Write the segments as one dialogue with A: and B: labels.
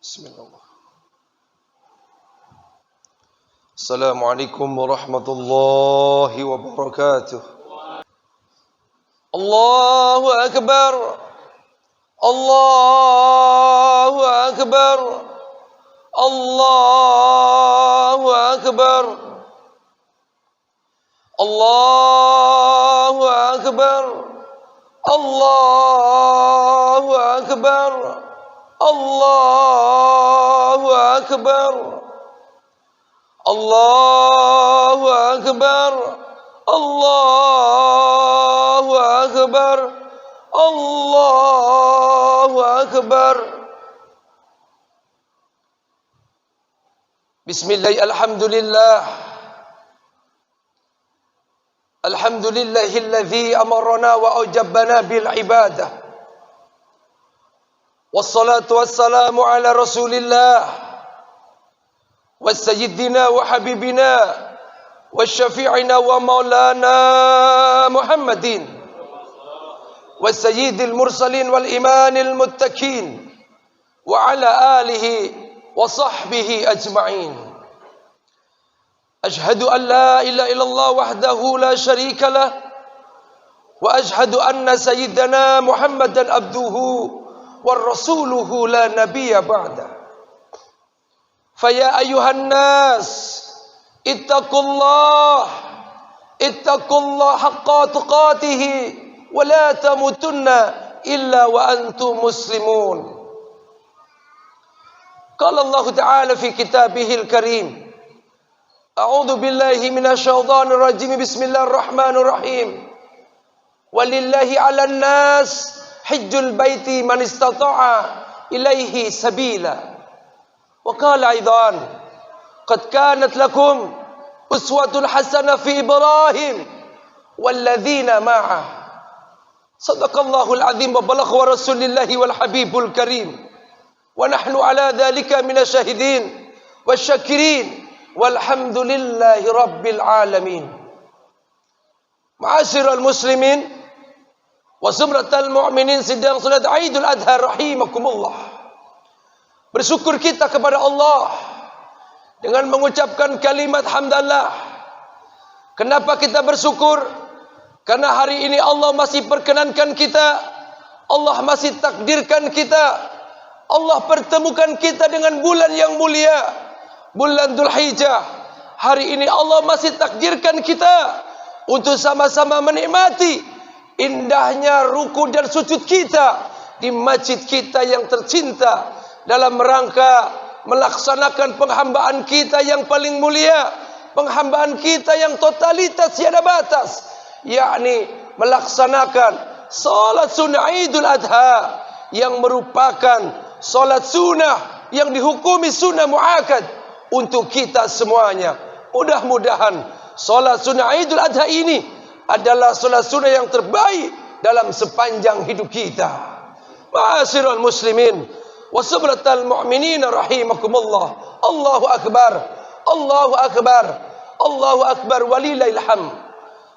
A: Bismillah. Assalamualaikum warahmatullahi wabarakatuh. Allahu Akbar. Allahu Akbar. Allahu Akbar. Allahu Akbar. Allahu Akbar. Allahu Akbar. Allahu Akbar. Allahu Akbar. Allahu Akbar. Bismillah, alhamdulillah. Alhamdulillahilladzi amarna wa aujabana bil ibadah. Wassalatu wassalamu ala Rasulillah wa sayyidina wa habibina wa syafi'ina wa maulana Muhammadin wa sayyidil mursalin wal imanil muttaqin wa ala alihi wa sahbihi ajma'in. Ashhadu an la ilaha illallah wahdahu la syarika lah wa ashhadu anna sayyidana Muhammadan abduhu wa rasuluhu la nabiyya ba'da. Faya ayuhan nas ittaqullah haqqa tuqatih wa la tamutunna illa wa antum muslimun. Qala Allah Ta'ala fi kitabihil karim, A'udzu billahi minasyaitonir rajim. Bismillahirrahmanirrahim. Walillahi 'alan nas hajjul baiti man istata'a ilaihi sabila. Wa qala aidan, qad kanat lakum uswatun hasanah fi Ibrahim walladzina ma'ah. Shadaqallahul azim wa balagha wa rasulillahi wal habibul karim. Wa nahnu ala dzalika minasyahidin wasyakirin. Walhamdulillahi rabbil alamin. Ma'asyiral muslimin wa zumratal mu'minin, sedang salat Aidul Adha rahimakumullah. Bersyukur kita kepada Allah dengan mengucapkan kalimat hamdalah. Kenapa kita bersyukur? Karena hari ini Allah masih perkenankan kita, Allah masih takdirkan kita, Allah pertemukan kita dengan bulan yang mulia, bulan Dzulhijjah. Hari ini Allah masih takdirkan kita untuk sama-sama menikmati indahnya ruku dan sujud kita di masjid kita yang tercinta, dalam rangka melaksanakan penghambaan kita yang paling mulia, penghambaan kita yang totalitas tiada batas, yakni melaksanakan salat sunnah Idul Adha, yang merupakan salat sunnah yang dihukumi sunnah muakkad untuk kita semuanya. Mudah-mudahan salat sunnah Idul Adha ini adalah salat sunnah yang terbaik dalam sepanjang hidup kita. Ma'asyiral muslimin wa subratal mu'minin rahimakumullah. Allahu akbar. Allahu akbar. Allahu akbar walillahil hamd.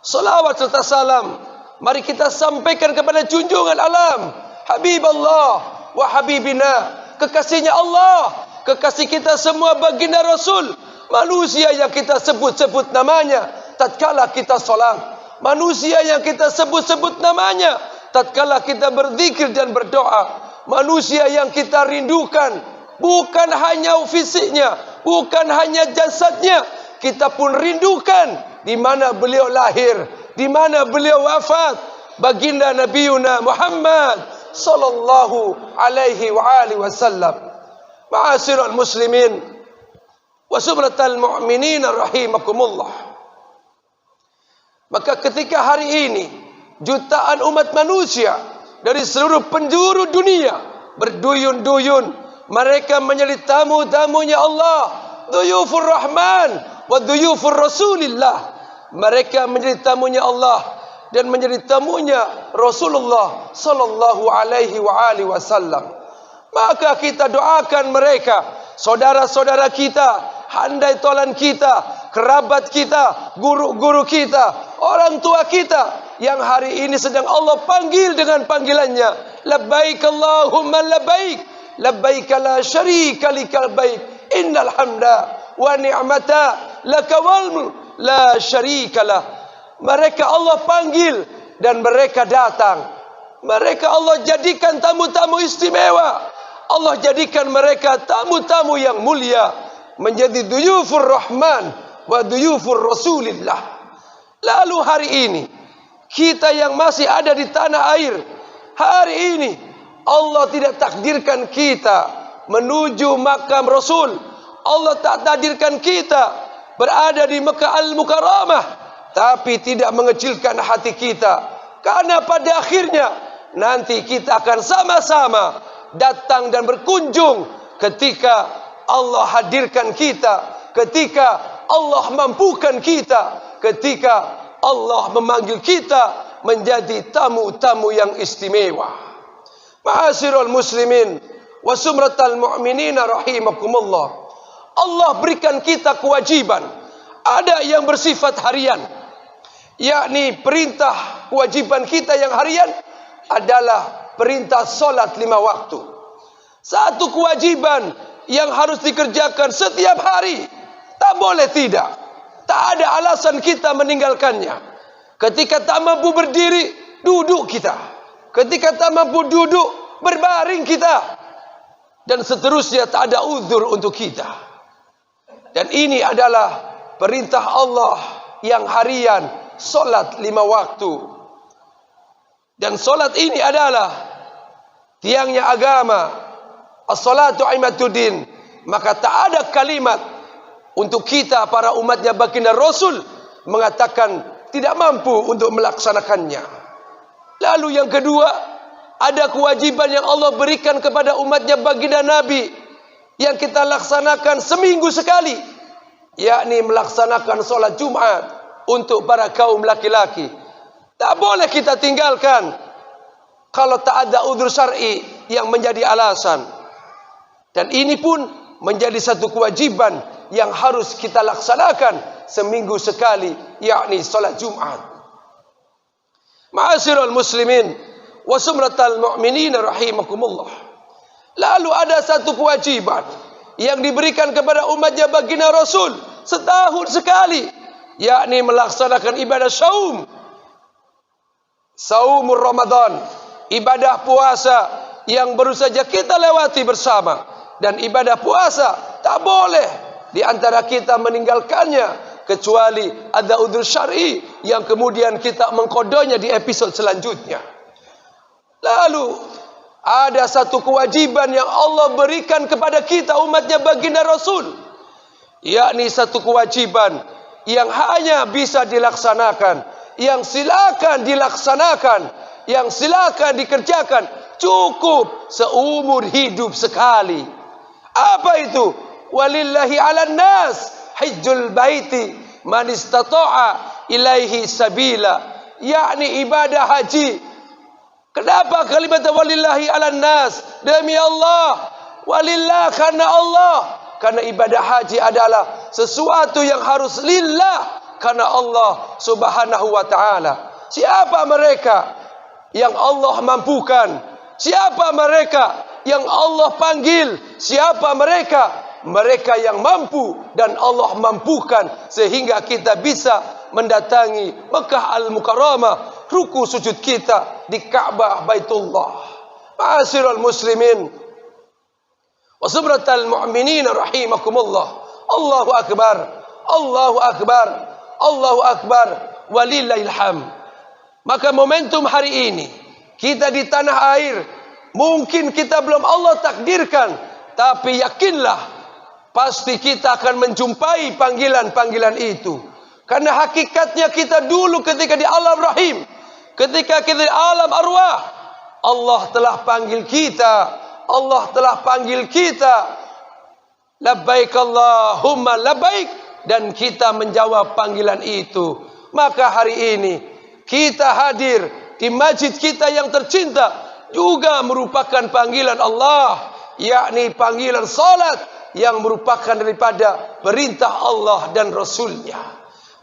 A: Salawat serta salam mari kita sampaikan kepada junjungan alam, Habib Allah wa habibina, kekasihnya Allah, kekasih kita semua, baginda Rasul, manusia yang kita sebut-sebut namanya tatkala kita salat, manusia yang kita sebut-sebut namanya tatkala kita berzikir dan berdoa, manusia yang kita rindukan bukan hanya fisiknya, bukan hanya jasadnya, kita pun rindukan di mana beliau lahir, di mana beliau wafat, baginda Nabiuna Muhammad sallallahu alaihi wa alihi wasallam. Ma'asyiral muslimin wa subratal mu'minin rahimakumullah. Maka ketika hari ini jutaan umat manusia dari seluruh penjuru dunia berduyun-duyun, mereka menjadi tamu-tamunya Allah, duyufur rahman wa duyufur rasulillah. Mereka menjadi tamunya Allah dan menjadi tamunya Rasulullah sallallahu alaihi wa alihi wasallam. Maka kita doakan mereka, saudara-saudara kita, handai tolan kita, kerabat kita, guru-guru kita, orang tua kita yang hari ini sedang Allah panggil dengan panggilannya, labbaik Allahumma labbaik, labbaik la syarika lakal baik innal hamda wa ni'mata laka wal mulk la syarikalah. Mereka Allah panggil dan mereka datang. Mereka Allah jadikan tamu-tamu istimewa. Allah jadikan mereka tamu-tamu yang mulia, menjadi duyufur Rahman wa duyufur Rasulillah. Lalu hari ini kita yang masih ada di tanah air, hari ini Allah tidak takdirkan kita menuju makam Rasul. Allah tak takdirkan kita berada di Mekah Al-Mukarramah, tapi tidak mengecilkan hati kita. Karena pada akhirnya nanti kita akan sama-sama datang dan berkunjung ketika Allah hadirkan kita, ketika Allah mampukan kita, ketika Allah memanggil kita menjadi tamu-tamu yang istimewa. Ma'asyiral muslimin wa sumratal mu'minina rahimakumullah. Allah berikan kita kewajiban. Ada yang bersifat harian, yakni perintah kewajiban kita yang harian adalah perintah solat 5 waktu. Satu kewajiban yang harus dikerjakan setiap hari. Tak boleh tidak. Tak ada alasan kita meninggalkannya. Ketika tak mampu berdiri, duduk kita. Ketika tak mampu duduk, berbaring kita. Dan seterusnya, tak ada uzur untuk kita. Dan ini adalah perintah Allah yang harian, solat 5 waktu. Dan solat ini adalah tiangnya agama. As-salatu imaduddin. Maka tak ada kalimat untuk kita para umatnya baginda Rasul mengatakan tidak mampu untuk melaksanakannya. Lalu yang kedua, ada kewajiban yang Allah berikan kepada umatnya baginda Nabi yang kita laksanakan seminggu sekali, yakni melaksanakan solat Jumat untuk para kaum laki-laki. Tak boleh kita tinggalkan kalau tak ada udzur syar'i yang menjadi alasan. Dan ini pun menjadi satu kewajiban yang harus kita laksanakan seminggu sekali, yakni solat Jumat. Ma'asyiral muslimin wa sumratal mu'minin rahimakumullah. Lalu ada satu kewajiban yang diberikan kepada umatnya baginda Rasul setahun sekali, yakni melaksanakan ibadah saumur Ramadan, ibadah puasa yang baru saja kita lewati bersama. Dan ibadah puasa tak boleh di antara kita meninggalkannya kecuali ada udzur syar'i yang kemudian kita mengkodonya di episode selanjutnya. Lalu ada satu kewajiban yang Allah berikan kepada kita umatnya baginda Rasul, yakni satu kewajiban yang hanya bisa dilaksanakan, yang silakan dilaksanakan, yang silakan dikerjakan cukup seumur hidup sekali. Apa itu? Walillahi 'alan nas hajjul baiti man istata'a ilaihi sabila, yakni ibadah haji. Kenapa kalimat walillahi 'alan nas? Demi Allah, walillah, karena Allah. Karena ibadah haji adalah sesuatu yang harus lillah, karena Allah subhanahu wa ta'ala. Siapa mereka yang Allah mampukan? Siapa mereka yang Allah panggil? Siapa mereka? Mereka yang mampu dan Allah mampukan sehingga kita bisa mendatangi Mekah Al-Mukarramah, ruku sujud kita di Ka'bah Baitullah. Ma'asyiral muslimin wa subratal mu'minin rahimakumullah. Allahu akbar, Allahu akbar, Allahu akbar, walillahil hamd. Maka momentum hari ini kita di tanah air, mungkin kita belum Allah takdirkan, tapi yakinlah pasti kita akan menjumpai panggilan-panggilan itu. Karena hakikatnya kita dulu ketika di alam rahim, ketika kita di alam arwah, Allah telah panggil kita. Allah telah panggil kita. Labbaik Allahumma labbaik. Dan kita menjawab panggilan itu. Maka hari ini kita hadir di masjid kita yang tercinta juga merupakan panggilan Allah, yakni panggilan salat yang merupakan daripada perintah Allah dan Rasulnya.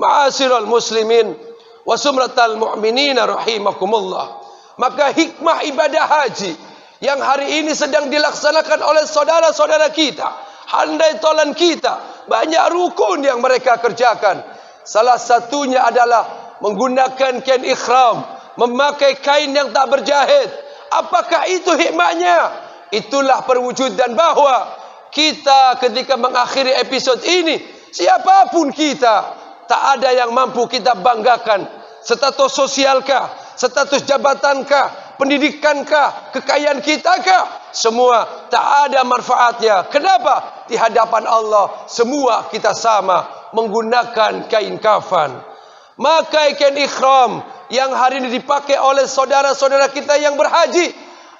A: Ma'asyiral muslimin wa sumratal mu'minina rahimakumullah. Maka hikmah ibadah haji yang hari ini sedang dilaksanakan oleh saudara-saudara kita, handai tolan kita. Banyak rukun yang mereka kerjakan. Salah satunya adalah menggunakan kain ikhram, memakai kain yang tak berjahit. Apakah itu hikmahnya? Itulah perwujudan bahawa kita ketika mengakhiri episod ini, siapapun kita, tak ada yang mampu kita banggakan. Status sosialkah, status jabatankah, pendidikankah, kekayaan kitakah, semua tak ada manfaatnya. Kenapa? Di hadapan Allah semua kita sama menggunakan kain kafan. Maka kain ikhram yang hari ini dipakai oleh saudara-saudara kita yang berhaji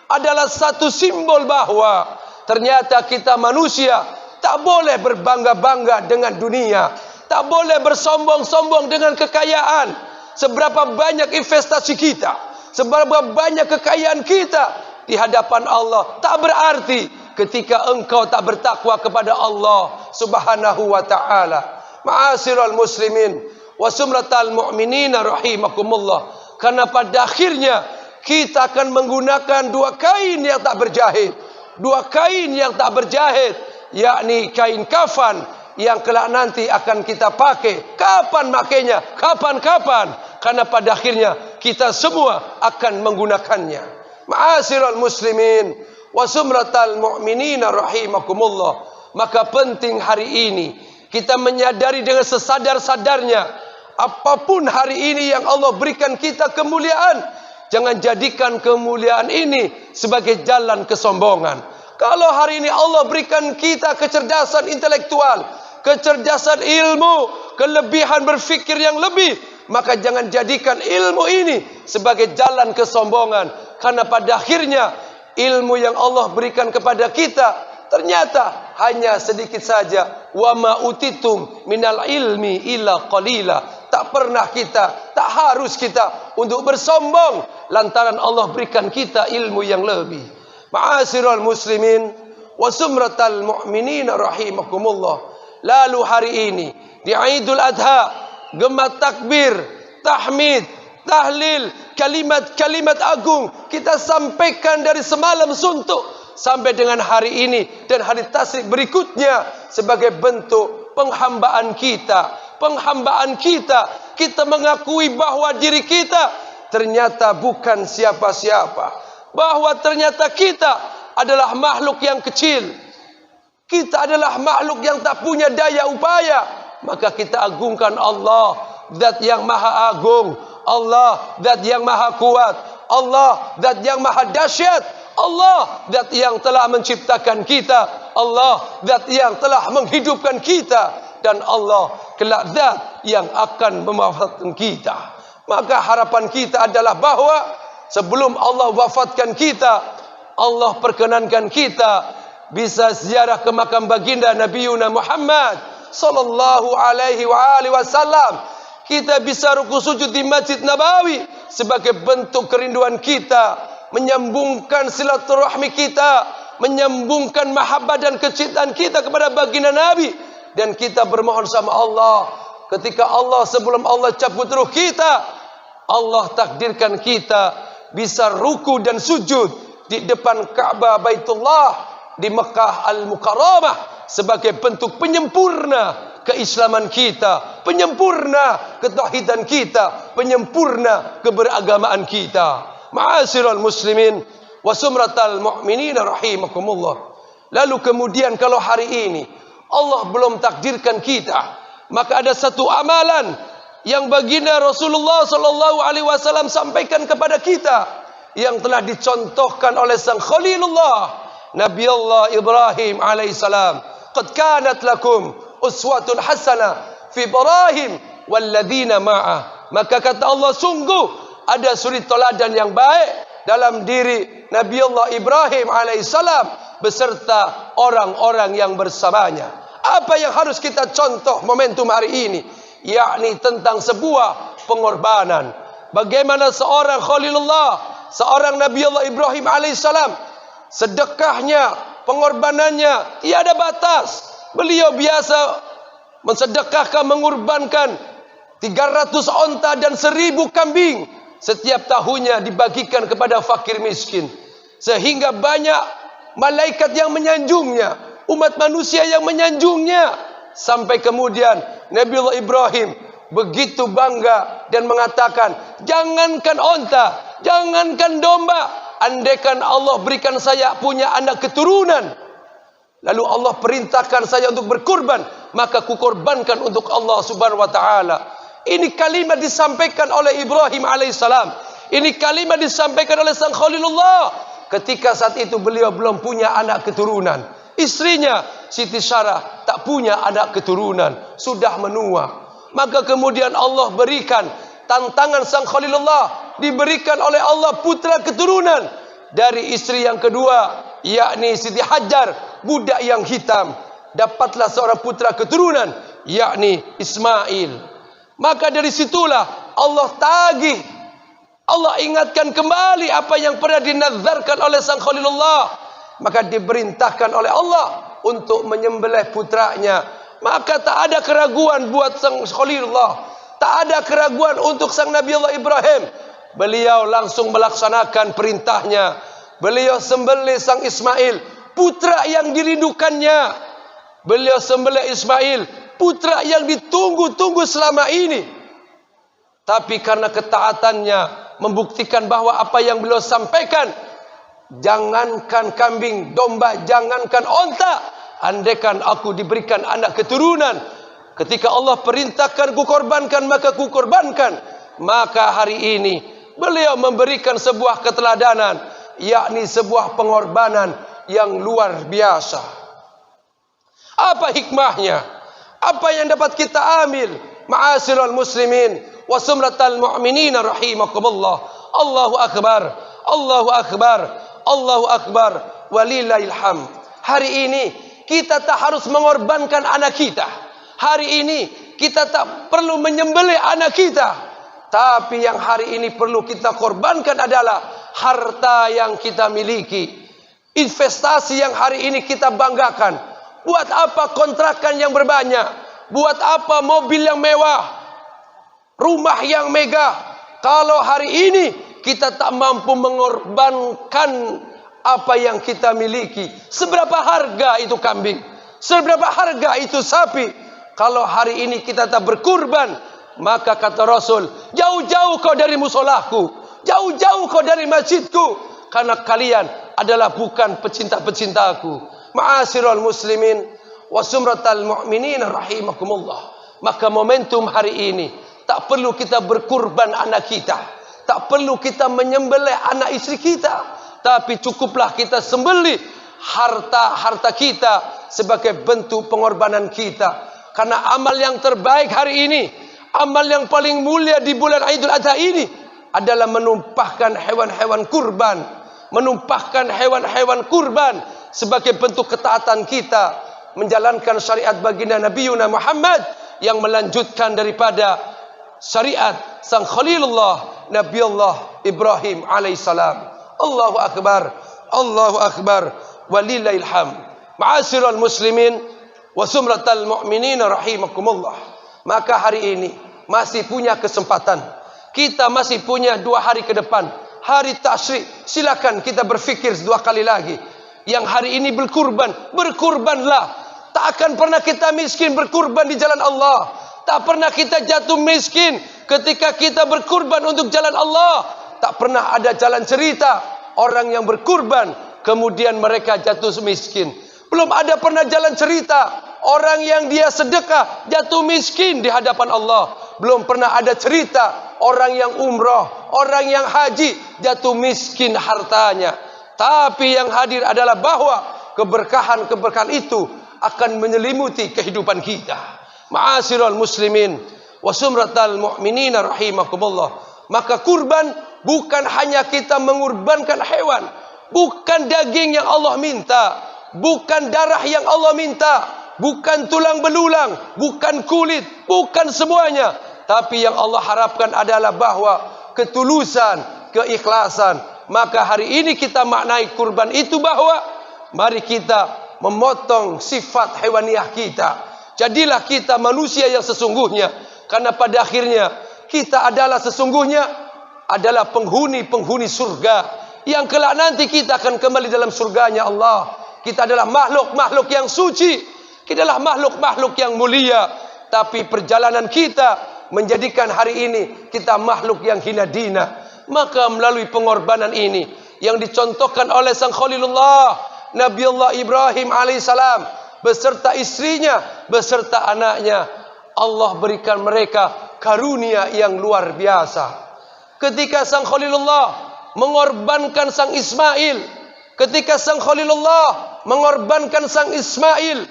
A: adalah satu simbol bahawa ternyata kita manusia tak boleh berbangga-bangga dengan dunia, tak boleh bersombong-sombong dengan kekayaan. Seberapa banyak investasi kita, seberapa banyak kekayaan kita di hadapan Allah tak berarti ketika engkau tak bertakwa kepada Allah Subhanahu wa taala. Ma'asyiral muslimin wa sumratal mu'minina rahimakumullah. Karena pada akhirnya kita akan menggunakan dua kain yang tak berjahit. Dua kain yang tak berjahit, yakni kain kafan yang kelak nanti akan kita pakai. Kapan makainya? Kapan-kapan. Karena pada akhirnya kita semua akan menggunakannya. Ma'asyiral muslimin wa sumratal mu'minina rahimakumullah. Maka penting hari ini kita menyadari dengan sesadar-sadarnya, apapun hari ini yang Allah berikan kita kemuliaan, jangan jadikan kemuliaan ini sebagai jalan kesombongan. Kalau hari ini Allah berikan kita kecerdasan intelektual, kecerdasan ilmu, kelebihan berfikir yang lebih, maka jangan jadikan ilmu ini sebagai jalan kesombongan. Karena pada akhirnya ilmu yang Allah berikan kepada kita ternyata hanya sedikit saja. Wa ma utitum minal ilmi illa qalila. Tak pernah kita, tak harus kita untuk bersombong lantaran Allah berikan kita ilmu yang lebih. Ma'asyiral muslimin wa sumratal mu'minina rahimakumullah. Lalu hari ini di Idul Adha, gema takbir, tahmid, tahlil, kalimat-kalimat agung kita sampaikan dari semalam suntuk sampai dengan hari ini dan hari tasyrik berikutnya sebagai bentuk penghambaan kita. Penghambaan kita, kita mengakui bahawa diri kita ternyata bukan siapa-siapa. Bahawa ternyata kita adalah makhluk yang kecil. Kita adalah makhluk yang tak punya daya upaya. Maka kita agungkan Allah, zat yang maha agung. Allah, zat yang maha kuat. Allah, zat yang maha dahsyat. Allah, zat yang telah menciptakan kita. Allah, zat yang telah menghidupkan kita. Dan Allah, kelak zat yang akan mewafatkan kita. Maka harapan kita adalah bahawa sebelum Allah wafatkan kita, Allah perkenankan kita bisa ziarah ke makam baginda Nabi Muhammad sallallahu alaihi wasallam. Kita bisa ruku sujud di Masjid Nabawi sebagai bentuk kerinduan kita, menyambungkan silaturahmi kita, menyambungkan mahabbah dan kecintaan kita kepada baginda Nabi. Dan kita bermohon sama Allah, ketika Allah sebelum Allah cabut ruh kita, Allah takdirkan kita bisa ruku dan sujud di depan Ka'bah Baitullah di Mekah Al-Mukarramah sebagai bentuk penyempurna keislaman kita, penyempurna ketauhidan kita, penyempurna keberagamaan kita. Ma'asyiral muslimin wa sumratal mu'minina rahimakumullah. Lalu kemudian kalau hari ini Allah belum takdirkan kita, maka ada satu amalan yang baginda Rasulullah sallallahu alaihi wasallam sampaikan kepada kita yang telah dicontohkan oleh sang Khalilullah Nabi Allah Ibrahim alaihissalam. Qad kanat lakum uswatun hasanah fi Ibrahim walladzina ma'ah. Maka kata Allah, sungguh ada suri teladan yang baik dalam diri Nabi Allah Ibrahim alaihissalam beserta orang-orang yang bersamanya. Apa yang harus kita contoh momentum hari ini? Yakni tentang sebuah pengorbanan. Bagaimana seorang Khalilullah, seorang Nabi Allah Ibrahim alaihissalam, sedekahnya, pengorbanannya tiada batas. Beliau biasa mensedekahkan, mengorbankan 300 onta dan 1000 kambing. Setiap tahunnya dibagikan kepada fakir miskin. Sehingga banyak malaikat yang menyanjungnya, umat manusia yang menyanjungnya. Sampai kemudian Nabiullah Ibrahim begitu bangga dan mengatakan, jangankan onta, jangankan domba, andaikan Allah berikan saya punya anak keturunan, lalu Allah perintahkan saya untuk berkurban, maka kukorbankan untuk Allah subhanahu wa ta'ala. Ini kalimat disampaikan oleh Ibrahim alaihissalam. Ini kalimat disampaikan oleh sang Khalilullah ketika saat itu beliau belum punya anak keturunan. Istrinya Siti Sarah tak punya anak keturunan, sudah menua. Maka kemudian Allah berikan tantangan sang Khalilullah, diberikan oleh Allah putra keturunan dari istri yang kedua, yakni Siti Hajar, budak yang hitam. Dapatlah seorang putra keturunan, yakni Ismail. Maka dari situlah Allah tagih, Allah ingatkan kembali apa yang pernah dinazarkan oleh sang Khalilullah. Maka diperintahkan oleh Allah untuk menyembelih putranya. Maka tak ada keraguan buat sang Khalilullah, tak ada keraguan untuk sang Nabiullah Ibrahim. Beliau langsung melaksanakan perintahnya. Beliau sembelih sang Ismail, putra yang dirindukannya. Beliau sembelih Ismail, putra yang ditunggu-tunggu selama ini. Tapi karena ketaatannya membuktikan bahwa apa yang beliau sampaikan, jangankan kambing, domba, jangankan onta, andaikan aku diberikan anak keturunan, ketika Allah perintahkan kukorbankan, maka kukorbankan. Maka hari ini beliau memberikan sebuah keteladanan, yakni sebuah pengorbanan yang luar biasa. Apa hikmahnya? Apa yang dapat kita ambil? Ma'asyiral muslimin wa sumratal mu'minin rahimakumullah. Allahu akbar, Allahu akbar, Allahu akbar, walillahil hamd. Hari ini kita tak harus mengorbankan anak kita. Hari ini kita tak perlu menyembelih anak kita. Tapi yang hari ini perlu kita korbankan adalah harta yang kita miliki, investasi yang hari ini kita banggakan. Buat apa kontrakan yang berbanyak? Buat apa mobil yang mewah? Rumah yang megah? Kalau hari ini kita tak mampu mengorbankan apa yang kita miliki. Seberapa harga itu kambing? Seberapa harga itu sapi? Kalau hari ini kita tak berkurban, maka kata Rasul, jauh-jauh kau dari musolaku, jauh-jauh kau dari masjidku, karena kalian adalah bukan pecinta-pecintaku. Ma'asyiral muslimin wa sumratal mu'minin rahimakumullah. Maka momentum hari ini tak perlu kita berkurban anak kita, tak perlu kita menyembelih anak istri kita, tapi cukuplah kita sembelih harta kita sebagai bentuk pengorbanan kita. Karena amal yang terbaik hari ini, amal yang paling mulia di bulan Idul Adha ini adalah menumpahkan hewan-hewan kurban, menumpahkan hewan-hewan kurban sebagai bentuk ketaatan kita menjalankan syariat baginda Nabi Muhammad yang melanjutkan daripada syariat sang Khalilullah Nabiullah Ibrahim alaihissalam. Allahu akbar, Allahu akbar, walillahil hamd. Ma'asyiral muslimin wa sumratal mu'minin rahimakumullah. Maka hari ini masih punya kesempatan. Kita masih punya 2 hari ke depan, hari tasyrik. Silakan kita berfikir 2 kali lagi. Yang hari ini berkurban, berkurbanlah. Tak akan pernah kita miskin berkurban di jalan Allah. Tak pernah kita jatuh miskin ketika kita berkurban untuk jalan Allah. Tak pernah ada jalan cerita orang yang berkurban kemudian mereka jatuh miskin. Belum ada pernah jalan cerita orang yang dia sedekah jatuh miskin di hadapan Allah. Belum pernah ada cerita orang yang umrah, orang yang haji jatuh miskin hartanya. Tapi yang hadir adalah bahwa keberkahan-keberkahan itu akan menyelimuti kehidupan kita. Ma'asyiral muslimin wa sumratal mu'minin rahimakumullah. Maka kurban bukan hanya kita mengorbankan hewan, bukan daging yang Allah minta, bukan darah yang Allah minta, bukan tulang belulang, bukan kulit, bukan semuanya. Tapi yang Allah harapkan adalah bahwa ketulusan, keikhlasan. Maka hari ini kita maknai kurban itu bahwa mari kita memotong sifat hewaniah kita. Jadilah kita manusia yang sesungguhnya. Karena pada akhirnya kita adalah sesungguhnya adalah penghuni-penghuni surga yang kelak nanti kita akan kembali dalam surganya Allah. Kita adalah makhluk-makhluk yang suci, kita adalah makhluk-makhluk yang mulia, tapi perjalanan kita menjadikan hari ini kita makhluk yang hina dina. Maka melalui pengorbanan ini yang dicontohkan oleh sang Khalilullah Nabi Allah Ibrahim alaihissalam beserta istrinya, beserta anaknya, Allah berikan mereka karunia yang luar biasa. Ketika sang Khalilullah mengorbankan sang Ismail, ketika sang Khalilullah mengorbankan sang Ismail,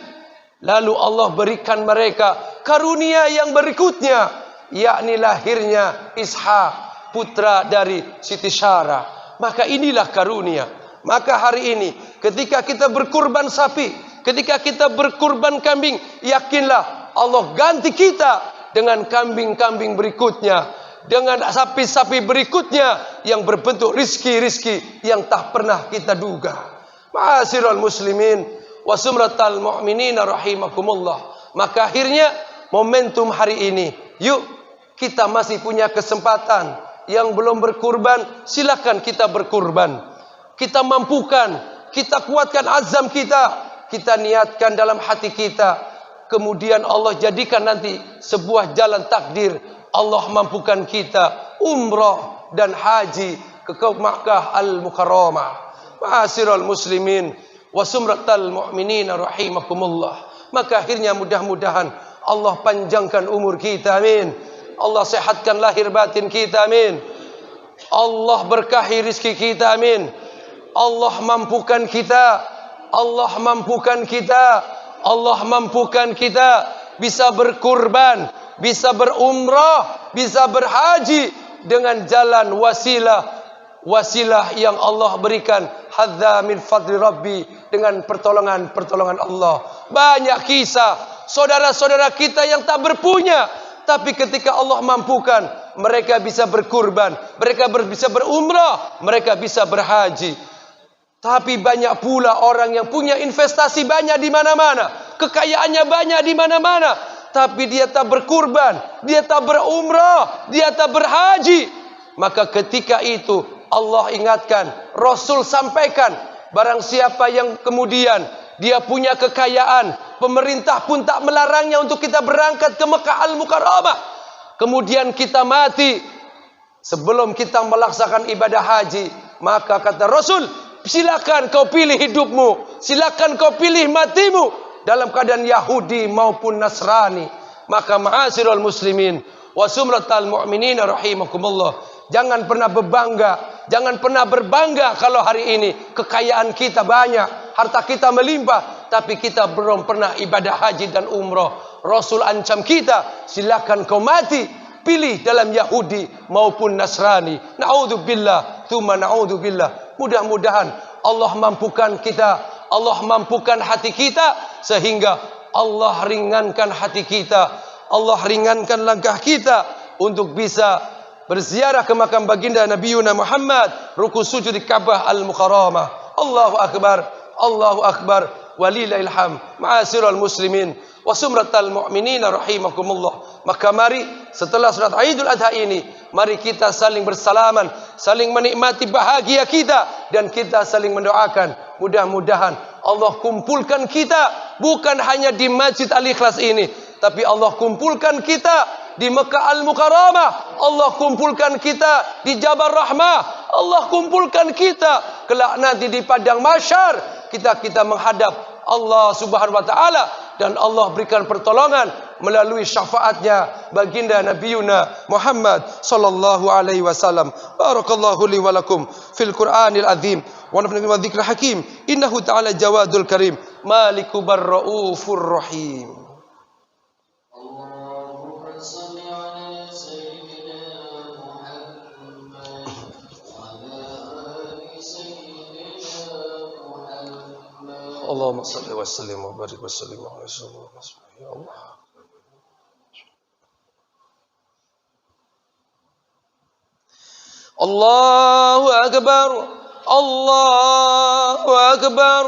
A: lalu Allah berikan mereka karunia yang berikutnya, yakni lahirnya Ishak, putra dari Siti Sarah. Maka inilah karunia. Maka hari ini ketika kita berkurban sapi, ketika kita berkurban kambing, yakinlah Allah ganti kita dengan kambing-kambing berikutnya, dengan sapi-sapi berikutnya yang berbentuk rizki-rizki yang tak pernah kita duga. Ma'asyiral muslimin wa sumratal mu'minina rahimakumullah. Maka akhirnya momentum hari ini, yuk kita masih punya kesempatan. Yang belum berkurban, silakan kita berkurban. Kita mampukan, kita kuatkan azam kita, kita niatkan dalam hati kita. Kemudian Allah jadikan nanti sebuah jalan takdir. Allah mampukan kita umrah dan haji ke Makkah Al-Mukarramah. Ma'asyiral muslimin wa sumratal mu'minina rahimakumullah. Maka akhirnya mudah-mudahan Allah panjangkan umur kita, amin. Allah sehatkan lahir batin kita, amin. Allah berkahi rizki kita, amin. Allah mampukan kita, Allah mampukan kita, Allah mampukan kita bisa berkurban, bisa berumrah, bisa berhaji dengan jalan wasilah yang Allah berikan. Hadza min fadli Rabbi, dengan pertolongan Allah. Banyak kisah saudara-saudara kita yang tak berpunya, tapi ketika Allah mampukan, mereka bisa berkurban, mereka bisa berumrah, mereka bisa berhaji. Tapi banyak pula orang yang punya investasi banyak di mana-mana, kekayaannya banyak di mana-mana, tapi dia tak berkurban, dia tak berumrah, dia tak berhaji. Maka ketika itu Allah ingatkan, Rasul sampaikan, barang siapa yang kemudian dia punya kekayaan, pemerintah pun tak melarangnya untuk kita berangkat ke Mekah Al-Mukarramah, kemudian kita mati sebelum kita melaksanakan ibadah haji, maka kata Rasul, silakan kau pilih hidupmu, silakan kau pilih matimu dalam keadaan Yahudi maupun Nasrani. Maka ma'asyiral muslimin wa sumratal mu'minina rahimakumullah, jangan pernah berbangga kalau hari ini kekayaan kita banyak, harta kita melimpah, tapi kita belum pernah ibadah haji dan umrah. Rasul ancam kita, silakan kau mati, pilih dalam Yahudi maupun Nasrani. Na'udzubillah, tsumma na'udzubillah. Mudah-mudahan Allah mampukan kita, Allah mampukan hati kita, sehingga Allah ringankan hati kita, Allah ringankan langkah kita untuk bisa berziarah ke makam baginda Nabi Muhammad, ruku sujud di Ka'bah Al-Mukarramah. Allahu Akbar, Allahu Akbar, walillahil hamd. Ma'asyiral muslimin wa sumratal mu'minina rahimakumullah. Maka mari setelah salat Idul Adha ini, mari kita saling bersalaman, saling menikmati bahagia kita, dan kita saling mendoakan. Mudah-mudahan Allah kumpulkan kita bukan hanya di Masjid Al-Ikhlas ini, tapi Allah kumpulkan kita di Mekah Al-Mukarramah, Allah kumpulkan kita di Jabal Rahmah, Allah kumpulkan kita kelak nanti di padang mahsyar, kita menghadap Allah Subhanahu wa taala, dan Allah berikan pertolongan melalui syafaatnya baginda Nabiyuna Muhammad sallallahu alaihi wasallam. Barakallahu li wa lakum fil Qur'anil azim wa nafa'ani wa dzikril hakim, innahu ta'ala jawadul karim, malikubar raufur rahim. Allahumma salli wa sallim wa barik wa sallim ala rasulillah. Ya Allah. Allahu akbar, Allahu akbar,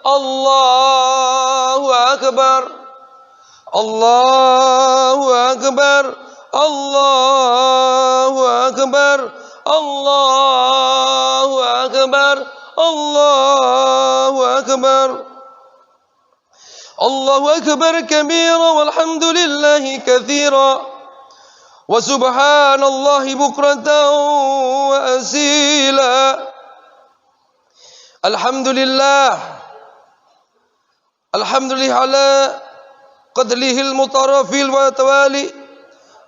A: Allahu akbar, Allahu akbar, Allahu akbar, Allahu akbar. أكبر الله أكبر الله أكبر كبيرا والحمد لله كثيرا وسبحان الله بكرة وأصيلا الحمد لله على قدره المترافل والتوالي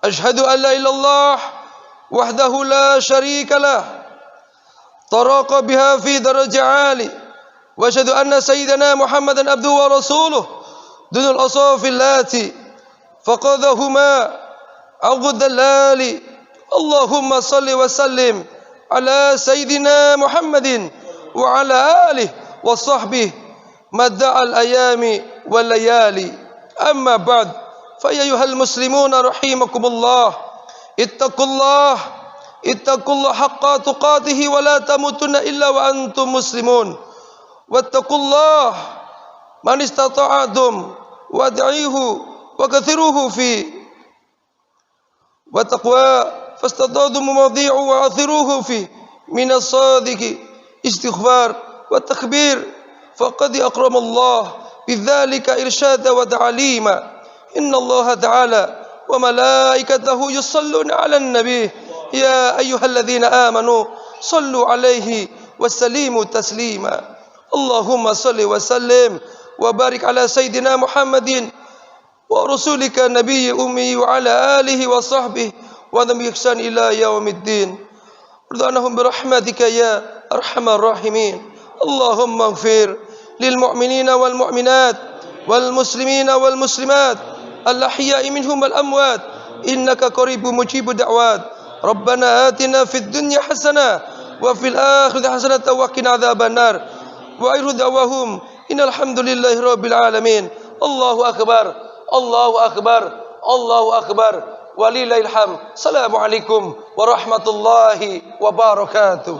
A: أشهد أن لا إله إلا الله وحده لا شريك له طرق بها في درجة عالي وأشهد أن سيدنا محمدا عبده ورسوله دون الأصاف اللاتي فقدهما عقد الدلال اللهم صل وسلم على سيدنا محمد وعلى آله وصحبه مدى الأيام والليالي أما بعد فيا أيها المسلمون رحمكم الله اتقوا الله حق تقاته ولا تموتن إلا وأنتم مسلمون واتقوا الله من استطعتم وادعوه وكثروه فيه وتقوى فاستطعتم مواضيعه وعثروه فيه من الصادق استغفار والتكبير فقد أكرم الله بذلك إرشادا وتعليما إن الله تعالى وملائكته يصلون على النبي يا أيها الذين آمنوا صلوا عليه وسلموا تسليما اللهم صل وسلم وبارك على سيدنا محمد ورسولك النبي أمي وعلى آله وصحبه وذم يحسن إلى يوم الدين رضوانهم برحمتك يا أرحم الراحمين اللهم اغفر للمؤمنين والمؤمنات والمسلمين والمسلمات الأحياء منهم والأموات إنك قريب مجيب الدعوات ربنا آتنا في الدنيا حسنة وفي الآخرة حسنة وقنا عذاب النار وآخر دعواهم إن الحمد لله رب العالمين الله أكبر الله أكبر الله أكبر ولله الحمد السلام عليكم ورحمة الله وبركاته